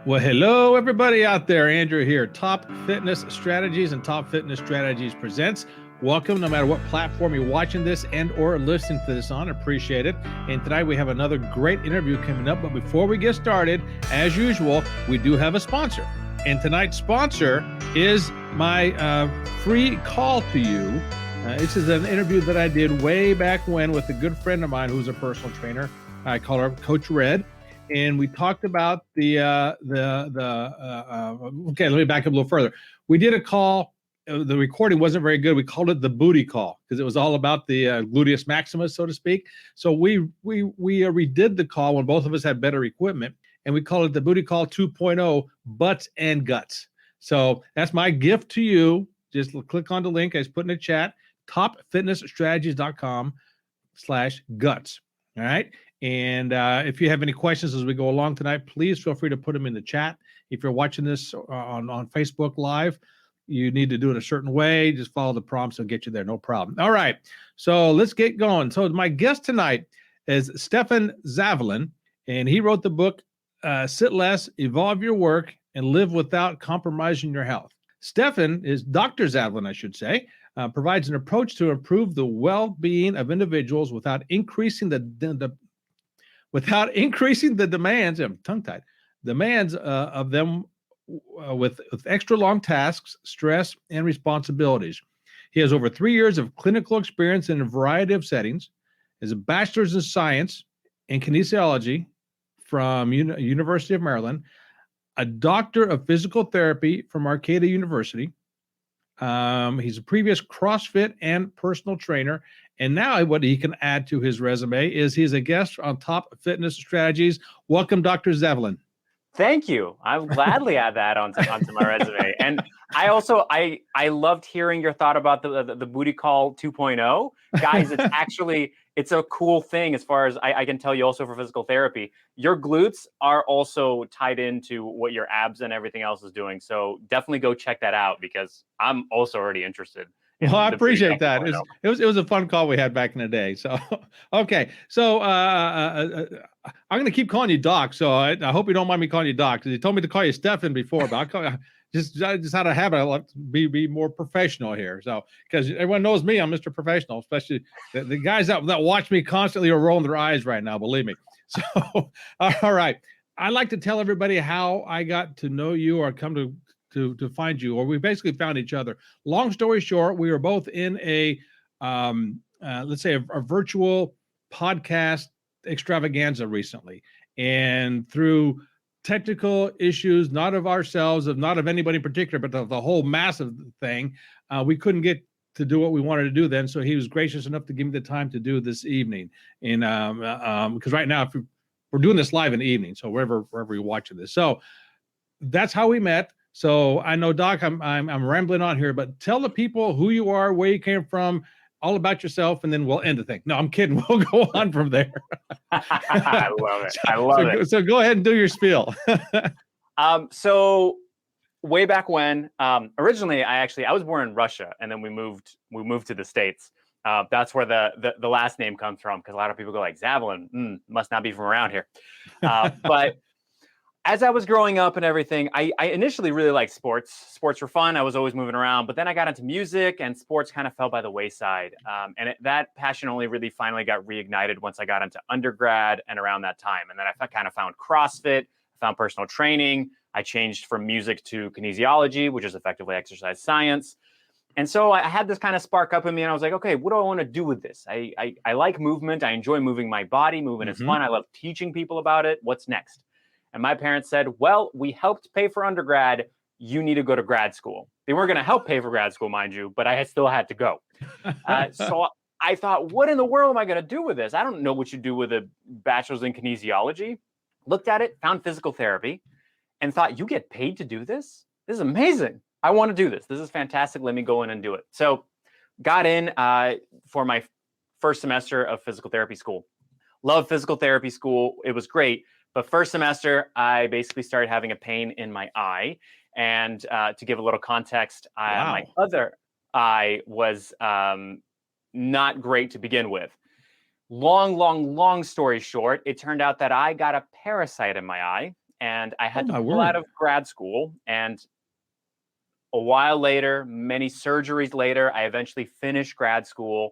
Well, hello, everybody out there. Andrew here. Top Fitness Strategies and Top Fitness Strategies presents. Welcome, no matter what platform you're watching this and or listening to this on. Appreciate it. And tonight we have another great interview coming up. But before we get started, as usual, we do have a sponsor. And tonight's sponsor is my free call to you. This is an interview that I did way back when with a good friend of mine who's a personal trainer. I call her Coach Red. And we talked about okay, let me back up a little further. We did a call. The recording wasn't very good. We called it the booty call because it was all about the gluteus maximus, so to speak. So we redid the call when both of us had better equipment, and we called it the booty call 2.0, butts and guts. So that's my gift to you. Just click on the link I just put in the chat, topfitnessstrategies.com/guts. All right. And if you have any questions as we go along tonight, please feel free to put them in the chat. If you're watching this on Facebook Live, you need to do it a certain way. Just follow the prompts. It'll get you there. No problem. All right. So let's get going. So my guest tonight is Stefan Zavalin, and he wrote the book, Sit Less, Evolve Your Work, and Live Without Compromising Your Health. Stefan is Dr. Zavalin, I should say, provides an approach to improve the well-being of individuals without increasing the demands, I'm tongue-tied, demands of them with extra long tasks, stress, and responsibilities. He has over 3 years of clinical experience in a variety of settings, is a bachelor's in science and kinesiology from University of Maryland, a doctor of physical therapy from Arcadia University. He's a previous CrossFit and personal trainer. And now what he can add to his resume is he's a guest on Top Fitness Strategies. Welcome, Dr. Zavalin. Thank you. I'll gladly add that onto my resume. And I also, I loved hearing your thought about the booty call 2.0. Guys, it's a cool thing as far as I can tell you also for physical therapy. Your glutes are also tied into what your abs and everything else is doing. So definitely go check that out because I'm also already interested. Well, I appreciate that. It was a fun call we had back in the day. So, okay. So I'm going to keep calling you Doc. So I hope you don't mind me calling you Doc because you told me to call you Stefan before, but I'll call you just out of habit. I like to be more professional here. So, because everyone knows me, I'm Mr. Professional, especially the guys that watch me constantly are rolling their eyes right now. Believe me. So, all right. I like to tell everybody how I got to know you or come to find you, or we basically found each other. Long story short, we were both in a let's say a virtual podcast extravaganza recently, and through technical issues, not of ourselves, not of anybody in particular, but the whole massive thing, we couldn't get to do what we wanted to do then. So he was gracious enough to give me the time to do this evening, and because right now we're doing this live in the evening, so wherever you're watching this, so that's how we met. So I know, Doc, I'm rambling on here, but tell the people who you are, where you came from, all about yourself, and then we'll end the thing. No, I'm kidding. We'll go on from there. I love it. I love it. So go ahead and do your spiel. So way back when, originally I was born in Russia, and then we moved to the States. That's where the last name comes from, because a lot of people go like, Zavalin, must not be from around here. But as I was growing up and everything, I initially really liked sports. Sports were fun. I was always moving around. But then I got into music, and sports kind of fell by the wayside. That passion only really finally got reignited once I got into undergrad and around that time. And then I kind of found CrossFit, found personal training. I changed from music to kinesiology, which is effectively exercise science. And so I had this kind of spark up in me, and I was like, okay, what do I want to do with this? I like movement. I enjoy moving my body. Movement is fun. I love teaching people about it. What's next? And my parents said, well, we helped pay for undergrad. You need to go to grad school. They weren't going to help pay for grad school, mind you, but I still had to go. So I thought, what in the world am I going to do with this? I don't know what you do with a bachelor's in kinesiology. Looked at it, found physical therapy, and thought, you get paid to do this? This is amazing. I want to do this. This is fantastic. Let me go in and do it. So got in for my first semester of physical therapy school. Love physical therapy school. It was great. But first semester, I basically started having a pain in my eye. And to give a little context, my other eye was not great to begin with. Long story short, it turned out that I got a parasite in my eye. and I had Oh, my to pull out word. of grad school. And a while later, many surgeries later, I eventually finished grad school.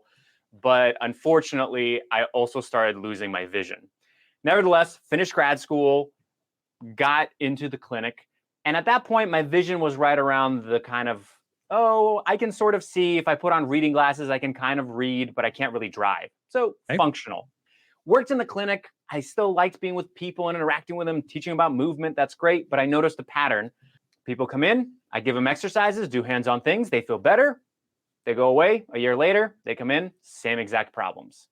But unfortunately, I also started losing my vision. Nevertheless, finished grad school, got into the clinic. And at that point, my vision was right around the kind of, oh, I can sort of see. If I put on reading glasses, I can kind of read, but I can't really drive. So Okay. functional. Worked in the clinic. I still liked being with people and interacting with them, teaching about movement. That's great. But I noticed a pattern. People come in, I give them exercises, do hands-on things. They feel better. They go away. A year later, they come in, same exact problems.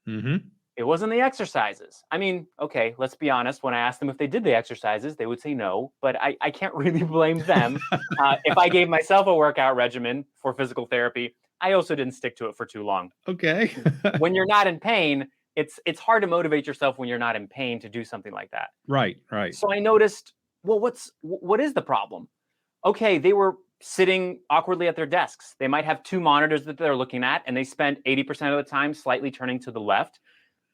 Mm-hmm. It wasn't the exercises. I mean, okay, let's be honest. When I asked them if they did the exercises, they would say no, but I can't really blame them. If I gave myself a workout regimen for physical therapy, I also didn't stick to it for too long. Okay. When you're not in pain, it's hard to motivate yourself when you're not in pain to do something like that. Right. Right. So I noticed, well, what is the problem? Okay, they were sitting awkwardly at their desks. They might have two monitors that they're looking at, and they spent 80% of the time slightly turning to the left.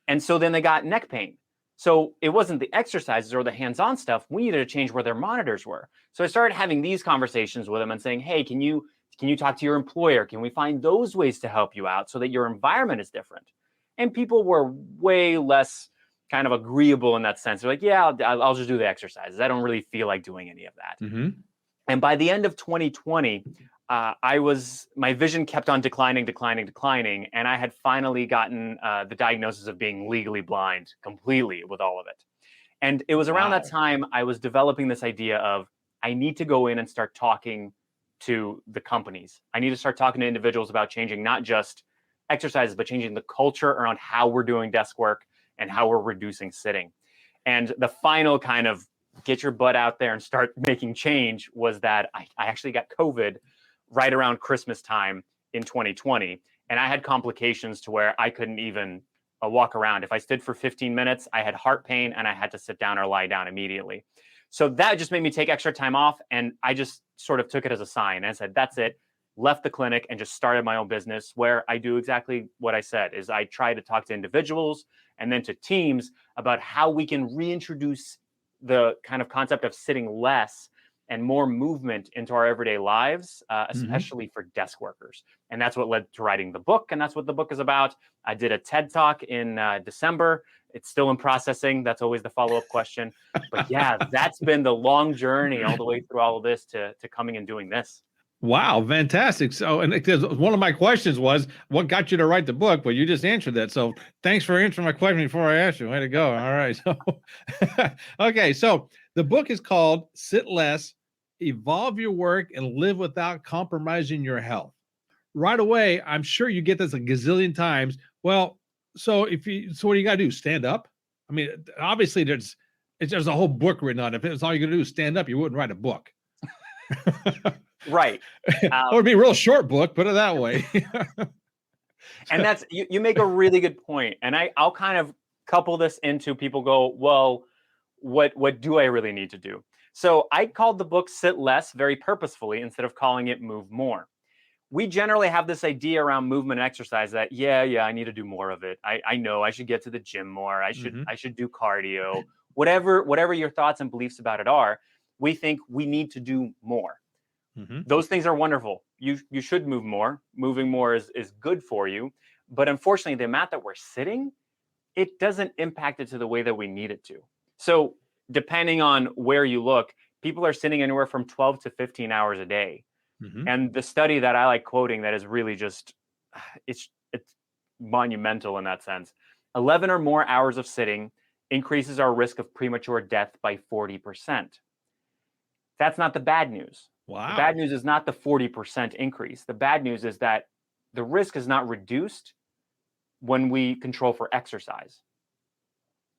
And so then they got neck pain. So it wasn't the exercises or the hands-on stuff. We needed to change where their monitors were. So I started having these conversations with them and saying, hey, can you talk to your employer? Can we find those ways to help you out so that your environment is different? And people were way less kind of agreeable in that sense. They're like, yeah, I'll just do the exercises. I don't really feel like doing any of that. Mm-hmm. And by the end of 2020, my vision kept on declining, and I had finally gotten the diagnosis of being legally blind completely with all of it. And it was around that time I was developing this idea of, I need to go in and start talking to the companies. I need to start talking to individuals about changing not just exercises, but changing the culture around how we're doing desk work and how we're reducing sitting. And the final kind of get your butt out there and start making change was that I actually got COVID right around Christmas time in 2020. And I had complications to where I couldn't even walk around. If I stood for 15 minutes, I had heart pain and I had to sit down or lie down immediately. So that just made me take extra time off. And I just sort of took it as a sign and said, that's it. Left the clinic and just started my own business, where I do exactly what I said. Is I try to talk to individuals and then to teams about how we can reintroduce the kind of concept of sitting less and more movement into our everyday lives, especially for desk workers. And that's what led to writing the book. And that's what the book is about. I did a TED Talk in December. It's still in processing. That's always the follow-up question. But yeah, that's been the long journey all the way through all of this to coming and doing this. Wow, fantastic. So, and one of my questions was, what got you to write the book? Well, you just answered that. So thanks for answering my question before I asked you. Way to go. All right. So, okay. So the book is called Sit Less, Evolve Your Work and Live Without Compromising Your Health. Right away, I'm sure you get this a gazillion times. Well, so what do you got to do? Stand up? I mean, obviously there's a whole book written on it. If it's all you're going to do is stand up, you wouldn't write a book. Right. It would be a real short book, put it that way. And that's, you make a really good point. And I'll kind of couple this into, people go, well, what do I really need to do? So I called the book Sit Less very purposefully instead of calling it Move More. We generally have this idea around movement and exercise that, yeah, I need to do more of it. I know I should get to the gym more. I should do cardio, whatever your thoughts and beliefs about it are. We think we need to do more. Those things are wonderful. You should move more. Moving more is good for you. But unfortunately, the amount that we're sitting, it doesn't impact it to the way that we need it to. So depending on where you look, people are sitting anywhere from 12 to 15 hours a day. And the study that I like quoting that is really just, it's monumental in that sense. 11 or more hours of sitting increases our risk of premature death by 40%. That's not the bad news. Wow. The bad news is not the 40% increase. The bad news is that the risk is not reduced when we control for exercise.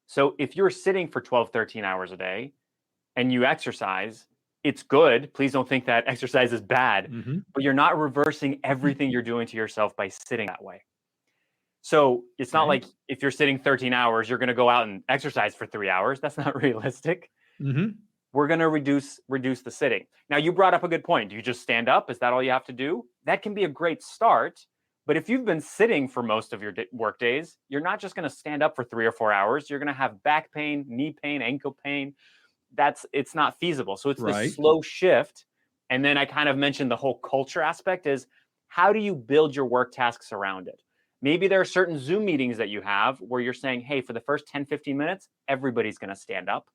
So if you're sitting for 12, 13 hours a day and you exercise, it's good. Please don't think that exercise is bad, but you're not reversing everything you're doing to yourself by sitting that way. So it's not like if you're sitting 13 hours, you're going to go out and exercise for 3 hours. That's not realistic. We're going to reduce the sitting. Now, you brought up a good point. Do you just stand up? Is that all you have to do? That can be a great start. But if you've been sitting for most of your work days, you're not just going to stand up for 3 or 4 hours. You're going to have back pain, knee pain, ankle pain. it's not feasible. So it's Right. this slow shift. And then I kind of mentioned the whole culture aspect is how do you build your work tasks around it? Maybe there are certain Zoom meetings that you have where you're saying, hey, for the first 10, 15 minutes, everybody's going to stand up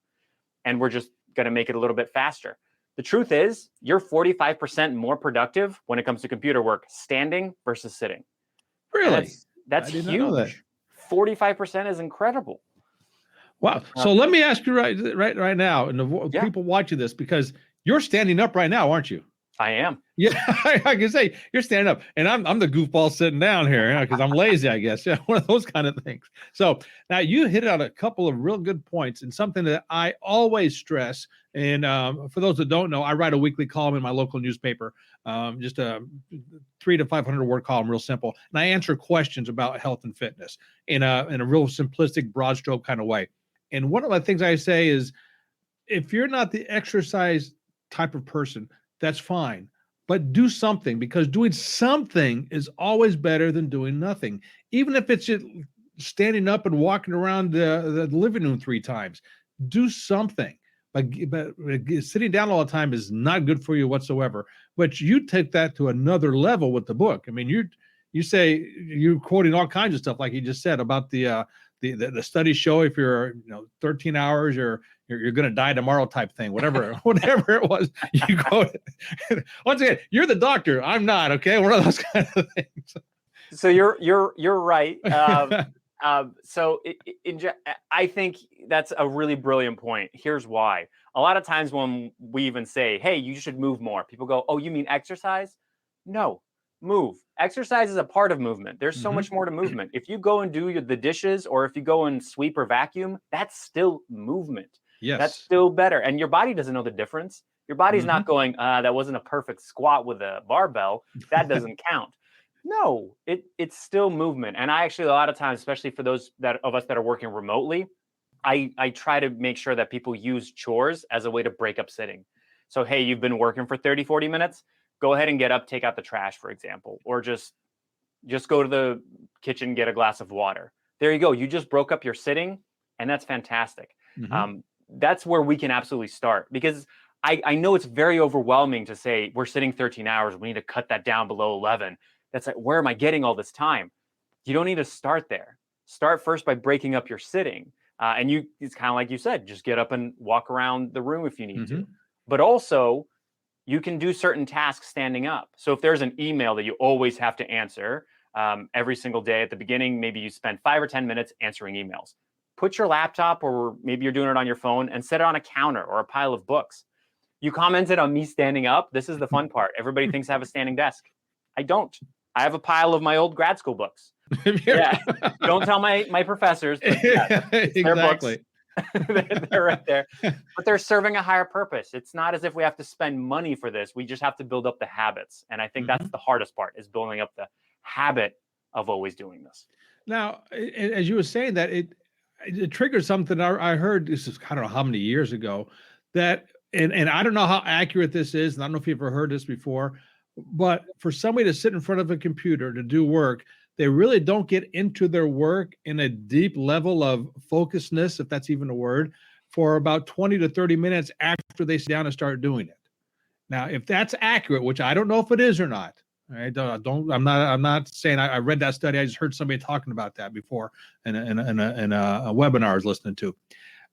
and we're just going to make it a little bit faster. The truth is you're 45% more productive when it comes to computer work, standing versus sitting. Really? That's I did not know that. huge. 45% is incredible. Wow. So let me ask you right now, and the people watching this, because you're standing up right now, aren't you? I am. Yeah, I can say you're standing up, and I'm the goofball sitting down here because I'm lazy, I guess. Yeah, one of those kind of things. So now you hit out a couple of real good points, and something that I always stress. And for those that don't know, I write a weekly column in my local newspaper, just a 300 to 500 word column, real simple, and I answer questions about health and fitness in a real simplistic, broad stroke kind of way. And one of the things I say is, if you're not the exercise type of person, that's fine. But do something, because doing something is always better than doing nothing. Even if it's just standing up and walking around the living room 3 times, do something. But sitting down all the time is not good for you whatsoever. But you take that to another level with the book. I mean, you say you're quoting all kinds of stuff, like you just said about the studies show if you're 13 hours you're going to die tomorrow type thing, whatever it was. You go once again, you're the doctor, I'm not. Okay, one of those kind of things. So you're right. So I think that's a really brilliant point. Here's why. A lot of times when we even say, hey, you should move more, people go, oh, you mean exercise? No. Move. Exercise is a part of movement. There's so much more to movement. If you go and do the dishes, or if you go and sweep or vacuum, that's still movement. Yes. That's still better. And your body doesn't know the difference. Your body's not going, that wasn't a perfect squat with a barbell. That doesn't count. No, it's still movement. And I actually, a lot of times, especially for those of us that are working remotely, I try to make sure that people use chores as a way to break up sitting. So, hey, you've been working for 30, 40 minutes. Go ahead and get up, take out the trash, for example, or just go to the kitchen, get a glass of water. There you go. You just broke up your sitting, and that's fantastic. That's where we can absolutely start, because I know it's very overwhelming to say we're sitting 13 hours. We need to cut that down below 11. That's like, where am I getting all this time? You don't need to start there. Start first by breaking up your sitting. And it's kind of like you said, just get up and walk around the room if you need to. But also, you can do certain tasks standing up. So if there's an email that you always have to answer every single day at the beginning, maybe you spend 5 or 10 minutes answering emails. Put your laptop, or maybe you're doing it on your phone, and set it on a counter or a pile of books. You commented on me standing up. This is the fun part. Everybody thinks I have a standing desk. I don't. I have a pile of my old grad school books. Yeah. Don't tell my professors. But yeah, exactly. They're right there. But they're serving a higher purpose. It's not as if we have to spend money for this. We just have to build up the habits. And I think that's the hardest part, is building up the habit of always doing this. Now, as you were saying that, it triggered something I heard, this is, I don't know how many years ago, that, and I don't know how accurate this is, and I don't know if you've ever heard this before, but for somebody to sit in front of a computer to do work, they really don't get into their work in a deep level of focusedness, if that's even a word, for about 20 to 30 minutes after they sit down and start doing it. Now, if that's accurate, which I don't know if it is or not, right? I'm not saying I read that study. I just heard somebody talking about that before in a webinar I was listening to.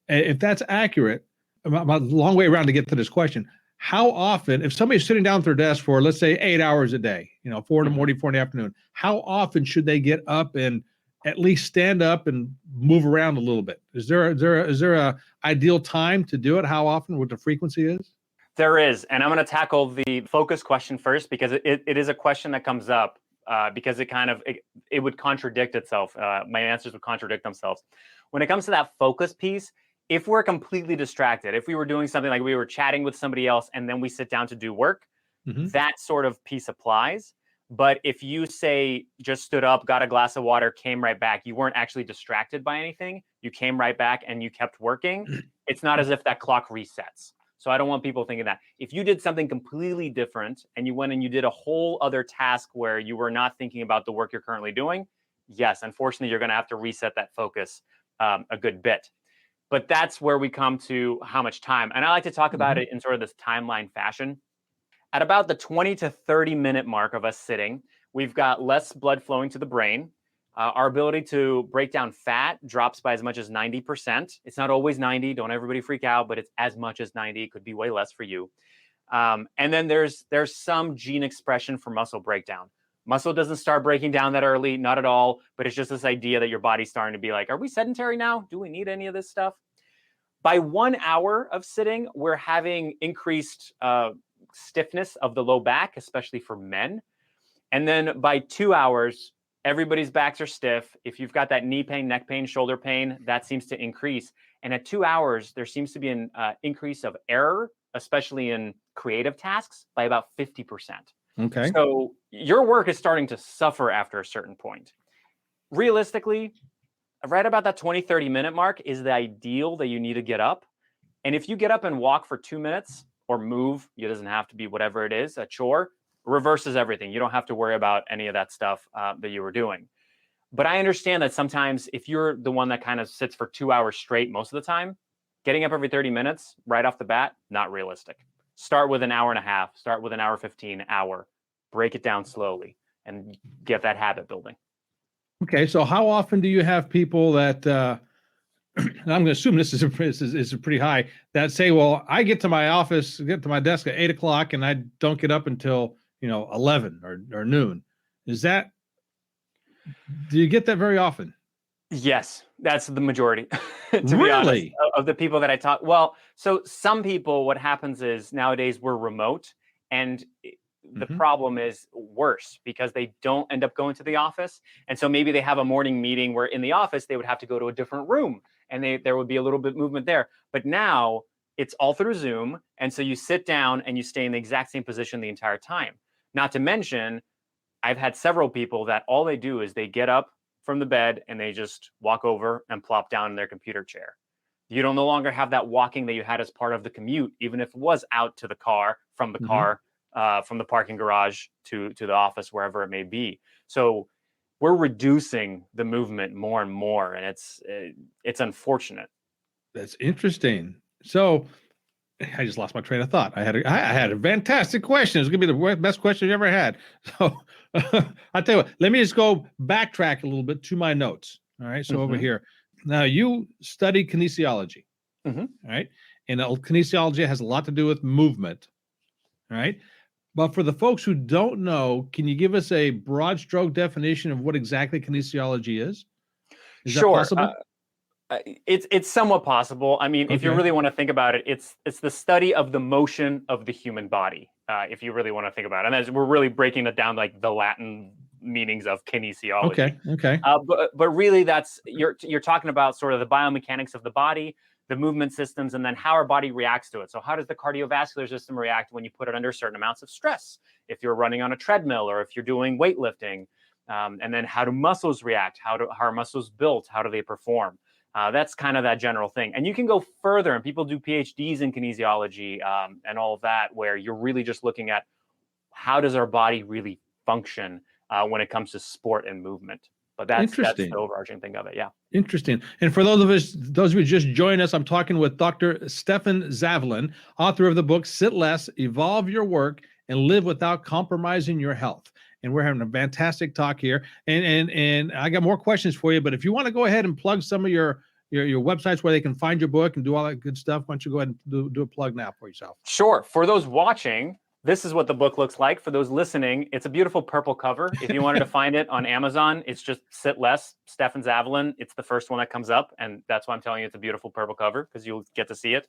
If that's accurate, I'm a long way around to get to this question. How often, if somebody's sitting down at their desk for, let's say, 8 hours a day, 4 in the morning, 4 in the afternoon, how often should they get up and at least stand up and move around a little bit? Is there a ideal time to do it? How often, what the frequency is? There is. And I'm going to tackle the focus question first, because it is a question that comes up because it would contradict itself. My answers would contradict themselves. When it comes to that focus piece, if we're completely distracted, if we were doing something like we were chatting with somebody else and then we sit down to do work, that sort of piece applies. But if you say just stood up, got a glass of water, came right back, you weren't actually distracted by anything, you came right back and you kept working, it's not as if that clock resets. So I don't want people thinking that. If you did something completely different and you went and you did a whole other task where you were not thinking about the work you're currently doing, yes, unfortunately, you're going to have to reset that focus a good bit. But that's where we come to how much time. And I like to talk about it in sort of this timeline fashion. At about the 20 to 30 minute mark of us sitting, we've got less blood flowing to the brain. Our ability to break down fat drops by as much as 90%. It's not always 90. Don't everybody freak out, but it's as much as 90. It could be way less for you. And then there's some gene expression for muscle breakdown. Muscle doesn't start breaking down that early, not at all, but it's just this idea that your body's starting to be like, are we sedentary now? Do we need any of this stuff? By 1 hour of sitting, we're having increased stiffness of the low back, especially for men. And then by 2 hours, everybody's backs are stiff. If you've got that knee pain, neck pain, shoulder pain, that seems to increase. And at 2 hours, there seems to be an increase of error, especially in creative tasks, by about 50%. Okay. So your work is starting to suffer after a certain point. Realistically, right about that 20, 30 minute mark is the ideal that you need to get up. And if you get up and walk for 2 minutes or move, it doesn't have to be whatever it is, a chore, reverses everything. You don't have to worry about any of that stuff that you were doing. But I understand that sometimes if you're the one that kind of sits for 2 hours straight most of the time, getting up every 30 minutes right off the bat, not realistic. Start with an hour and a half, start with an hour 15, hour, break it down slowly and get that habit building. Okay, so how often do you have people that, and I'm going to assume this is pretty high, that say, well, I get to my office, get to my desk at 8 o'clock and I don't get up until, 11 or noon. Do you get that very often? Yes, that's the majority. To Really? be honest, of the people that I talk. Well, so some people, what happens is nowadays we're remote, and the problem is worse because they don't end up going to the office. And so maybe they have a morning meeting where in the office they would have to go to a different room and there would be a little bit movement there. But now it's all through Zoom. And so you sit down and you stay in the exact same position the entire time. Not to mention, I've had several people that all they do is they get up from the bed and they just walk over and plop down in their computer chair. You don't no longer have that walking that you had as part of the commute, even if it was out to the car, from the car, from the parking garage to the office, wherever it may be. So we're reducing the movement more and more, and it's unfortunate. That's interesting. So I just lost my train of thought. I had a fantastic question. It's going to be the best question you ever had. So I'll tell you what, let me just go backtrack a little bit to my notes. All right. So over here, now you study kinesiology. All right. And kinesiology has a lot to do with movement. All right. But for the folks who don't know, can you give us a broad stroke definition of what exactly kinesiology is? Is that possible? It's somewhat possible. I mean, if you really want to think about it, it's the study of the motion of the human body. If you really want to think about it, and as we're really breaking it down, like the Latin meanings of kinesiology. Okay. But really, that's you're talking about sort of the biomechanics of the body, the movement systems, and then how our body reacts to it. So how does the cardiovascular system react when you put it under certain amounts of stress? If you're running on a treadmill or if you're doing weightlifting, and then how do muscles react? How are muscles built? How do they perform? That's kind of that general thing. And you can go further, and people do PhDs in kinesiology and all of that, where you're really just looking at how does our body really function when it comes to sport and movement. But that's the overarching thing of it. Yeah. Interesting. And for those of you just join us, I'm talking with Dr. Stefan Zavalin, author of the book, Sit Less, Evolve Your Work, and Live Without Compromising Your Health. And we're having a fantastic talk here. And I got more questions for you, but if you want to go ahead and plug some of your websites where they can find your book and do all that good stuff, why don't you go ahead and do a plug now for yourself? Sure. For those watching, this is what the book looks like. For those listening, it's a beautiful purple cover. If you wanted to find it on Amazon, it's just Sit Less, Stefan Zavalin. It's the first one that comes up. And that's why I'm telling you it's a beautiful purple cover, because you'll get to see it.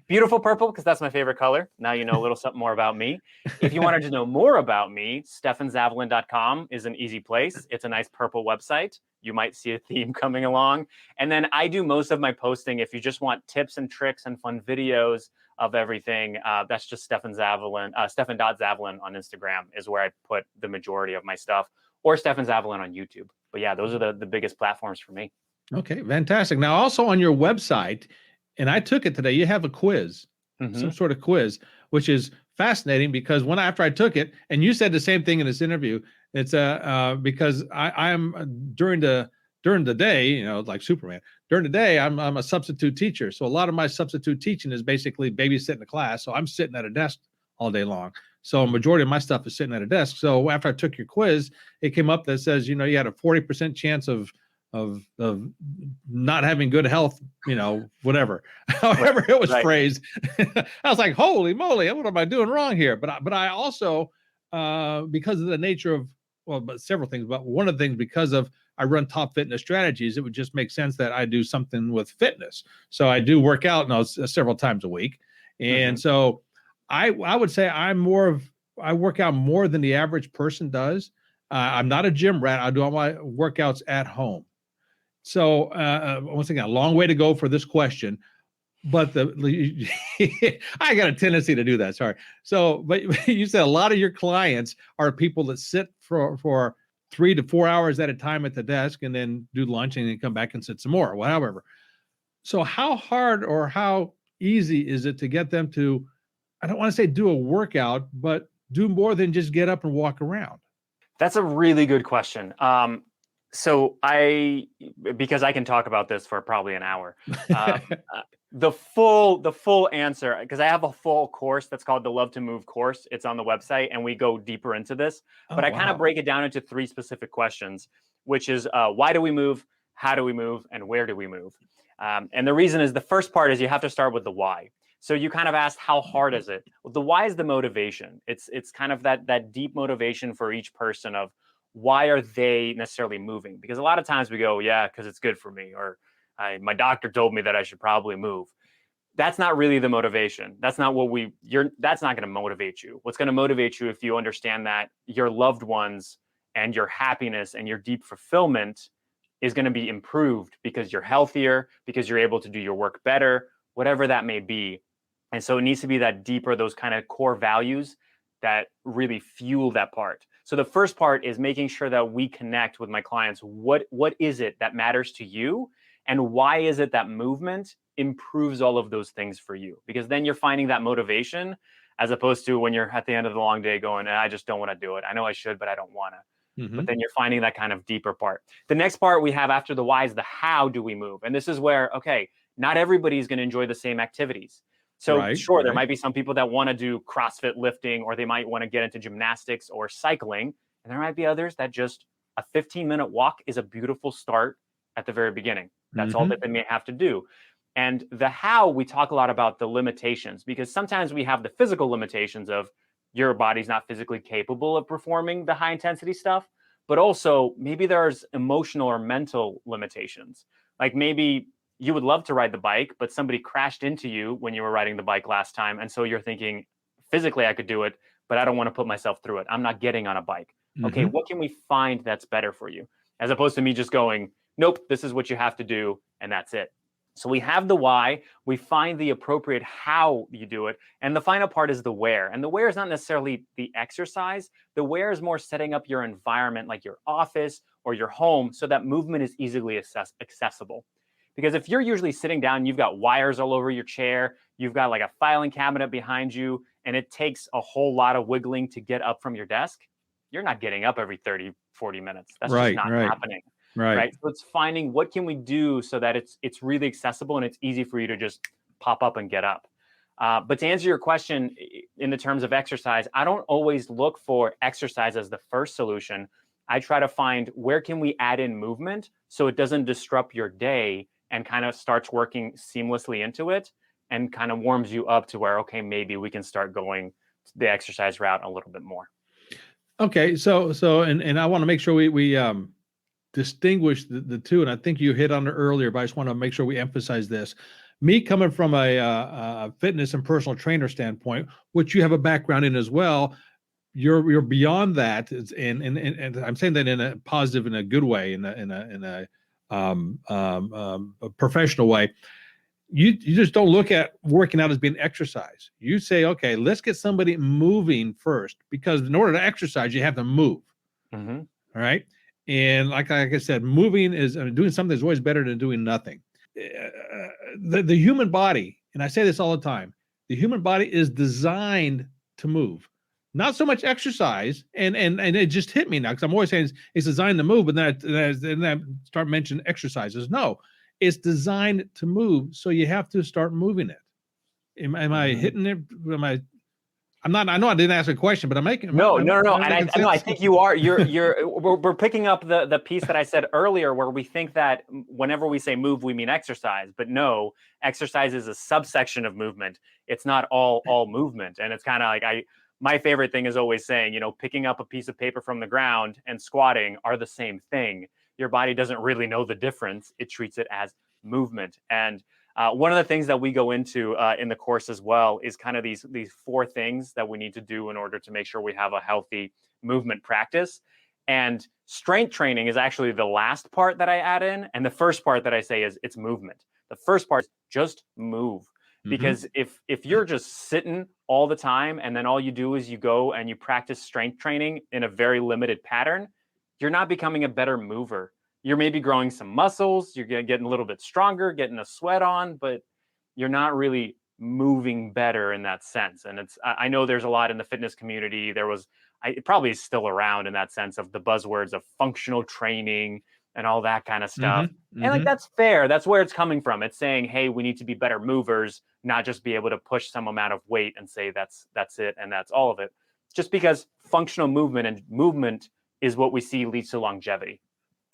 Beautiful purple, because that's my favorite color. Now you know a little something more about me. If you wanted to know more about me, stefanzavalin.com is an easy place. It's a nice purple website. You might see a theme coming along. And then I do most of my posting. If you just want tips and tricks and fun videos of everything, that's just Stefan.Zavalin on Instagram is where I put the majority of my stuff, or Stefan Zavalin on YouTube. But yeah, those are the biggest platforms for me. Okay, fantastic. Now also on your website, and I took it today, you have a quiz, some sort of quiz, which is fascinating because after I took it, and you said the same thing in this interview, it's because I am during the day, like Superman, during the day, I'm a substitute teacher. So a lot of my substitute teaching is basically babysitting the class. So I'm sitting at a desk all day long. So a majority of my stuff is sitting at a desk. So after I took your quiz, it came up that says, you had a 40% chance of not having good health, whatever, however it was phrased. I was like, holy moly, what am I doing wrong here? But I also, because of the nature of, but several things, but one of the things, because of I run Top Fitness Strategies, it would just make sense that I do something with fitness. So I do work out several times a week. And so I would say I work out more than the average person does. I'm not a gym rat. I do all my workouts at home. So once again, a long way to go for this question, but I got a tendency to do that. Sorry. So, but you said a lot of your clients are people that sit for 3 to 4 hours at a time at the desk and then do lunch and then come back and sit some more, whatever. So how hard or how easy is it to get them to, I don't want to say do a workout, but do more than just get up and walk around? That's a really good question. So because I can talk about this for probably an hour, the full answer, because I have a full course that's called the Love to Move course. It's on the website and we go deeper into this, but I kind of break it down into 3 specific questions, which is why do we move? How do we move? And where do we move? And the reason is the first part is you have to start with the why. So you kind of asked, how hard is it? Well, the why is the motivation. It's kind of that deep motivation for each person of, why are they necessarily moving? Because a lot of times we go, yeah, because it's good for me, or my doctor told me that I should probably move. That's not really the motivation. That's not that's not going to motivate you. What's going to motivate you if you understand that your loved ones and your happiness and your deep fulfillment is going to be improved because you're healthier, because you're able to do your work better, whatever that may be. And so it needs to be that deeper, those kind of core values that really fuel that part. So the first part is making sure that we connect with my clients. What is it that matters to you? And why is it that movement improves all of those things for you? Because then you're finding that motivation, as opposed to when you're at the end of the long day going, I just don't want to do it. I know I should, but I don't want to. But then you're finding that kind of deeper part. The next part we have after the why is the how do we move? And this is where, okay, not everybody's going to enjoy the same activities. So there might be some people that want to do CrossFit lifting, or they might want to get into gymnastics or cycling. And there might be others that just a 15-minute walk is a beautiful start at the very beginning. That's all that they may have to do. And the how, we talk a lot about the limitations, because sometimes we have the physical limitations of your body's not physically capable of performing the high intensity stuff, but also maybe there's emotional or mental limitations. Like maybe you would love to ride the bike, but somebody crashed into you when you were riding the bike last time. And so you're thinking, physically I could do it, but I don't want to put myself through it. I'm not getting on a bike. Okay, what can we find that's better for you? As opposed to me just going, nope, this is what you have to do, and that's it. So we have the why, we find the appropriate how you do it, and the final part is the where. And the where is not necessarily the exercise. The where is more setting up your environment, like your office or your home, so that movement is easily accessible. Because if you're usually sitting down, you've got wires all over your chair, you've got like a filing cabinet behind you, and it takes a whole lot of wiggling to get up from your desk, you're not getting up every 30, 40 minutes. That's just not happening. Right. So it's finding what can we do so that it's really accessible and it's easy for you to just pop up and get up. But to answer your question in the terms of exercise, I don't always look for exercise as the first solution. I try to find where can we add in movement so it doesn't disrupt your day and kind of starts working seamlessly into it and kind of warms you up to where, okay, maybe we can start going the exercise route a little bit more. Okay. So, and I want to make sure we distinguish the two. And I think you hit on it earlier, but I just want to make sure we emphasize this. Me coming from a fitness and personal trainer standpoint, which you have a background in as well, you're beyond that. And I'm saying that in a positive, in a good way, in a professional way. You just don't look at working out as being exercise. You say, okay, let's get somebody moving first, because in order to exercise, you have to move. All right. And like I said, moving doing something is always better than doing nothing. The human body, and I say this all the time, the human body is designed to move. Not so much exercise, and it just hit me now because I'm always saying it's designed to move, but then I start mentioning exercises. No, It's designed to move, so you have to start moving it. Am I hitting it? I'm not. I know I didn't ask a question, but I'm making. No. And I sense? think you are. We're picking up the piece that I said earlier, where we think that whenever we say move, we mean exercise. But no, exercise is a subsection of movement. It's not all movement. And it's kind of like my favorite thing is always saying, picking up a piece of paper from the ground and squatting are the same thing. Your body doesn't really know the difference. It treats it as movement. And one of the things that we go into in the course as well is kind of these 4 things that we need to do in order to make sure we have a healthy movement practice. And strength training is actually the last part that I add in. And the first part that I say is it's movement. The first part is just move. Because if you're just sitting all the time and then all you do is you go and you practice strength training in a very limited pattern, you're not becoming a better mover. You're maybe growing some muscles, you're getting a little bit stronger, getting a sweat on, but you're not really moving better in that sense. And I know there's a lot in the fitness community. It probably is still around in that sense of the buzzwords of functional training and all that kind of stuff. And that's fair. That's where it's coming from. It's saying, hey, we need to be better movers, not just be able to push some amount of weight and say that's it and that's all of it. Just because functional movement is what we see leads to longevity.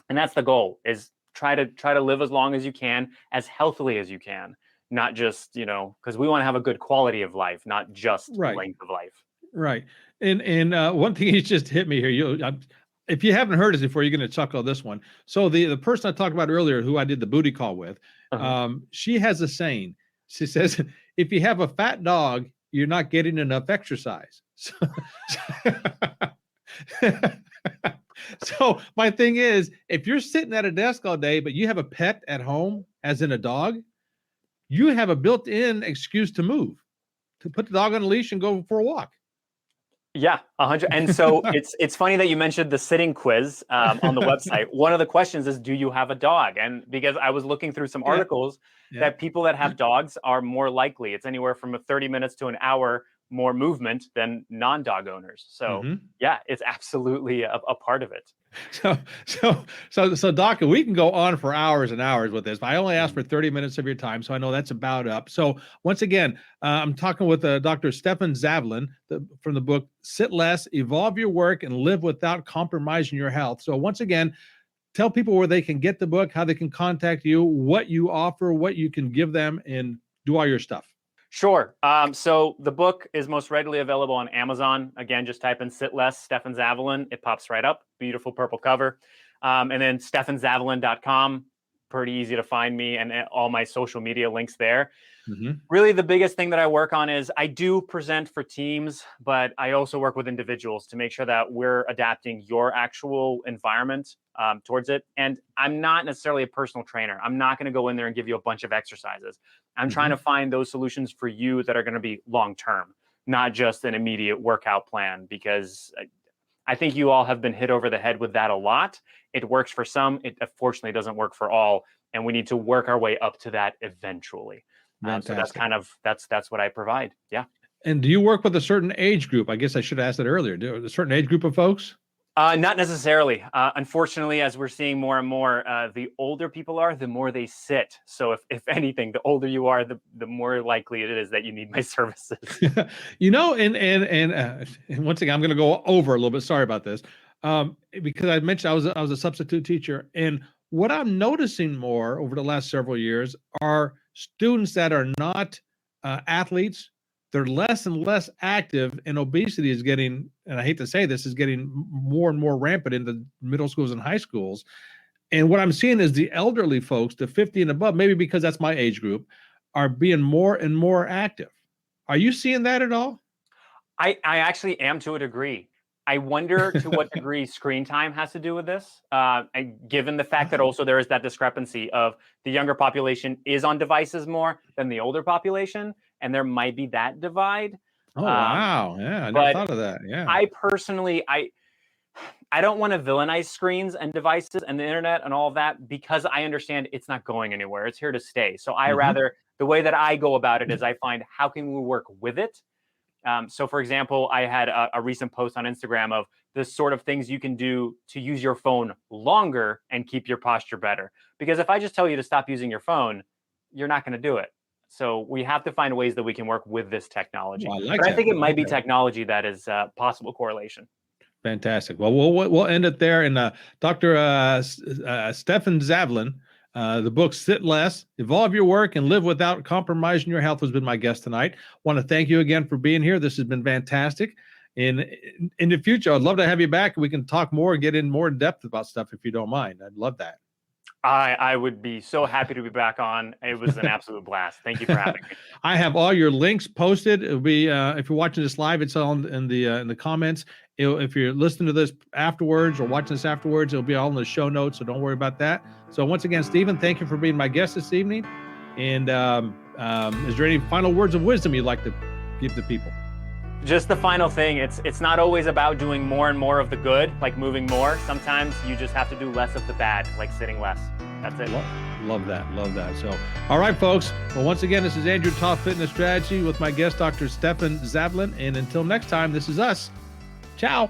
And that's the goal, is try to live as long as you can, as healthily as you can, not just, because we want to have a good quality of life, not just length of life. Right. And one thing you just hit me here. If you haven't heard this before, you're going to chuckle this one. So the person I talked about earlier, who I did the booty call with, she has a saying. She says, if you have a fat dog, you're not getting enough exercise. So my thing is, if you're sitting at a desk all day, but you have a pet at home, as in a dog, you have a built-in excuse to move, to put the dog on a leash and go for a walk. Yeah, 100. And so it's funny that you mentioned the sitting quiz on the website. One of the questions is, do you have a dog? And because I was looking through some articles that people that have dogs are more likely. It's anywhere from 30 minutes to an hour more movement than non-dog owners. So yeah, it's absolutely a part of it. So Doc, we can go on for hours and hours with this, but I only asked for 30 minutes of your time. So I know that's about up. So once again, I'm talking with Dr. Stefan Zavalin from the book, Sit Less, Evolve Your Work and Live Without Compromising Your Health. So once again, tell people where they can get the book, how they can contact you, what you offer, what you can give them, and do all your stuff. Sure. So the book is most readily available on Amazon. Again, just type in Sit Less, Stefan Zavalin. It pops right up. Beautiful purple cover. And then stefanzavalin.com. Pretty easy to find me, and all my social media links there. Really, the biggest thing that I work on is I do present for teams, but I also work with individuals to make sure that we're adapting your actual environment towards it. And I'm not necessarily a personal trainer. I'm not going to go in there and give you a bunch of exercises. I'm trying to find those solutions for you that are going to be long-term, not just an immediate workout plan, because I think you all have been hit over the head with that a lot. It works for some. It unfortunately doesn't work for all. And we need to work our way up to that eventually. So that's what I provide. Yeah. And do you work with a certain age group? I guess I should have asked that earlier. A certain age group of folks? Not necessarily. Unfortunately, as we're seeing more and more, the older people are, the more they sit. So if anything, the older you are, the more likely it is that you need my services. And once again, I'm going to go over a little bit. Sorry about this. Because I mentioned I was a substitute teacher, and what I'm noticing more over the last several years are students that are not athletes. They're less and less active, and obesity is getting, and I hate to say this, is getting more and more rampant in the middle schools and high schools. And what I'm seeing is the elderly folks, the 50 and above, maybe because that's my age group, are being more and more active. Are you seeing that at all? I actually am, to a degree. I wonder to what degree screen time has to do with this, given the fact that also there is that discrepancy of the younger population is on devices more than the older population, and there might be that divide. Oh, wow. Yeah, I never thought of that. Yeah. I personally, I don't want to villainize screens and devices and the internet and all of that, because I understand it's not going anywhere. It's here to stay. So I rather, the way that I go about it is I find, how can we work with it So for example, I had a recent post on Instagram of the sort of things you can do to use your phone longer and keep your posture better. Because if I just tell you to stop using your phone, you're not going to do it. So we have to find ways that we can work with this technology. Well, I like but I that. think it might be technology that is possible correlation. Fantastic. Well, we'll end it there. And Dr. Stefan Zavalin, the book Sit Less, Evolve Your Work, and Live Without Compromising Your Health has been my guest tonight. Want to thank you again for being here. This has been fantastic. In the future, I'd love to have you back. We can talk more and get in more in depth about stuff if you don't mind. I'd love that. I would be so happy to be back on. It was an absolute blast. Thank you for having me. I have all your links posted. It'll be if you're watching this live, it's all in the comments. If you're listening to this afterwards or watching this afterwards, it'll be all in the show notes. So don't worry about that. So once again, Stephen, thank you for being my guest this evening. And is there any final words of wisdom you'd like to give the people? Just the final thing, it's not always about doing more and more of the good, like moving more. Sometimes you just have to do less of the bad, like sitting less. That's it. Love that. So, all right, folks. Well, once again, this is Andrew Toth Fitness Strategy with my guest, Dr. Stefan Zavalin. And until next time, this is us. Ciao.